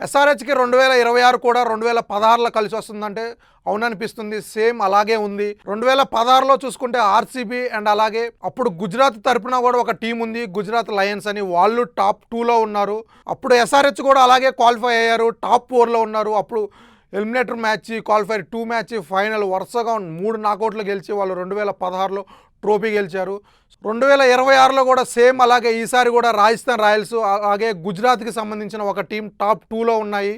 ఎస్ఆర్హెచ్కి 2026 కూడా 2016లో కలిసి వస్తుందంటే అవుననిపిస్తుంది. సేమ్ అలాగే ఉంది. 2016లో చూసుకుంటే ఆర్సీబీ అండ్ అలాగే అప్పుడు గుజరాత్ తరపున కూడా ఒక టీం ఉంది, గుజరాత్ లయన్స్ అని. వాళ్ళు టాప్ 2లో ఉన్నారు. అప్పుడు ఎస్ఆర్హెచ్ కూడా అలాగే క్వాలిఫై అయ్యారు, టాప్ 4లో ఉన్నారు. అప్పుడు eliminator match, qualifier 2 match, final వరుసగా 3 నాకౌట్లు గెలిచి వాళ్ళు 2016లో ట్రోఫీ గెలిచారు. 2026లో కూడా సేమ్ అలాగే ఈసారి కూడా రాజస్థాన్ రాయల్స్ అలాగే గుజరాత్కి సంబంధించిన ఒక టీం టాప్ 2లో ఉన్నాయి.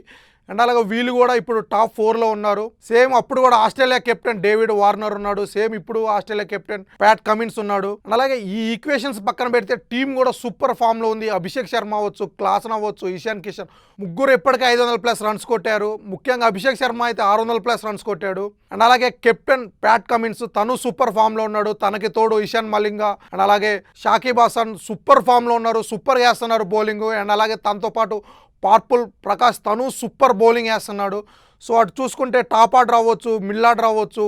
అండ్ అలాగే వీళ్ళు కూడా ఇప్పుడు టాప్ 4లో ఉన్నారు. సేమ్ అప్పుడు కూడా ఆస్ట్రేలియా కెప్టెన్ డేవిడ్ వార్నర్ ఉన్నాడు. సేమ్ ఇప్పుడు ఆస్ట్రేలియా కెప్టెన్ ప్యాట్ కమిన్స్ ఉన్నాడు. అండ్ అలాగే ఈ ఈక్వేషన్స్ పక్కన పెడితే టీం కూడా సూపర్ ఫామ్లో ఉంది. అభిషేక్ శర్మ అవ్వచ్చు, క్లాసన్ అవ్వచ్చు, ఇషాన్ కిషన్ ముగ్గురు ఎప్పటికీ 500+ రన్స్ కొట్టారు. ముఖ్యంగా అభిషేక్ శర్మ అయితే 600+ రన్స్ కొట్టాడు. అండ్ అలాగే కెప్టెన్ ప్యాట్ కమిన్స్ తను సూపర్ ఫామ్లో ఉన్నాడు. తనకి తోడు ఇషాన్ మలింగా అండ్ అలాగే షాకిబ్ హసన్ సూపర్ ఫామ్లో ఉన్నారు, సూపర్ వేస్తున్నారు బౌలింగ్. అండ్ అలాగే తనతో పాటు పార్పుల్ ప్రకాష్ తను సూపర్ బౌలింగ్ వేస్తున్నాడు. సో అటు చూసుకుంటే టాప్ ఆర్డర్ అవ్వచ్చు, మిడిల్ ఆర్డర్ అవ్వచ్చు,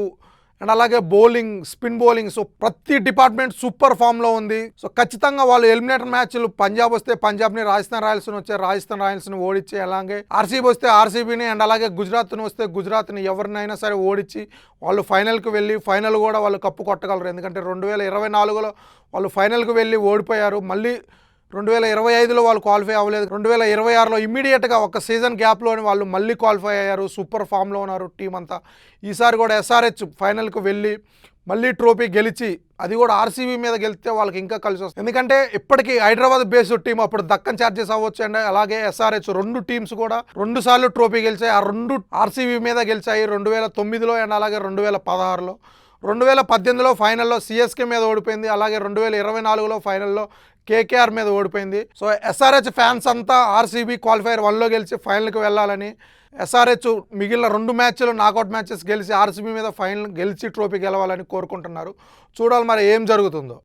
అండ్ అలాగే బౌలింగ్, స్పిన్ బౌలింగ్, సో ప్రతి డిపార్ట్మెంట్ సూపర్ ఫామ్లో ఉంది. సో ఖచ్చితంగా వాళ్ళు ఎలిమినేటర్ మ్యాచ్లు పంజాబ్ వస్తే పంజాబ్ని, రాజస్థాన్ రాయల్స్ని వచ్చే రాజస్థాన్ రాయల్స్ని ఓడించి, అలాగే ఆర్సీబీ వస్తే ఆర్సీబీని, అండ్ అలాగే గుజరాత్ని వస్తే గుజరాత్ని ఎవరినైనా సరే ఓడించి వాళ్ళు ఫైనల్కి వెళ్ళి ఫైనల్ కూడా వాళ్ళు కప్పు కొట్టగలరు. ఎందుకంటే 2024లో వాళ్ళు ఫైనల్కి వెళ్ళి ఓడిపోయారు. మళ్ళీ 2025లో వాళ్ళు క్వాలిఫై అవ్వలేదు. 2026లో ఇమ్మీడియట్గా ఒక సీజన్ గ్యాప్లోని వాళ్ళు మళ్ళీ క్వాలిఫై అయ్యారు. సూపర్ ఫామ్లో ఉన్నారు టీం అంతా. ఈసారి కూడా ఎస్ఆర్హెచ్ ఫైనల్కి వెళ్ళి మళ్ళీ ట్రోఫీ గెలిచి, అది కూడా ఆర్సీబీ మీద గెలిస్తే వాళ్ళకి ఇంకా కలిసి వస్తుంది. ఎందుకంటే ఇప్పటికీ హైదరాబాద్ బేస్డ్ టీం, అప్పుడు దక్కన్ చార్జెస్ అవ్వచ్చు అండ్ అలాగే ఎస్ఆర్హెచ్ 2 టీమ్స్ కూడా 2 సార్లు ట్రోఫీ గెలిచాయి. ఆ 2 ఆర్సీబీ మీద గెలిచాయి, 2009లో అండ్ అలాగే 2016లో. 2018లో ఫైనల్లో సిఎస్కే మీద ఓడిపోయింది. అలాగే 2024లో ఫైనల్లో కేకేఆర్ మీద ఓడిపోయింది. సో ఎస్ఆర్హెచ్ ఫ్యాన్స్ అంతా ఆర్సీబీ క్వాలిఫైర్ 1లో గెలిచి ఫైనల్కి వెళ్ళాలని, ఎస్ఆర్హెచ్ మిగిలిన 2 మ్యాచ్లు నాకౌట్ మ్యాచెస్ గెలిచి ఆర్సీబీ మీద ఫైనల్ గెలిచి ట్రోఫీ గెలవాలని కోరుకుంటున్నారు. చూడాలి మరి ఏం జరుగుతుందో.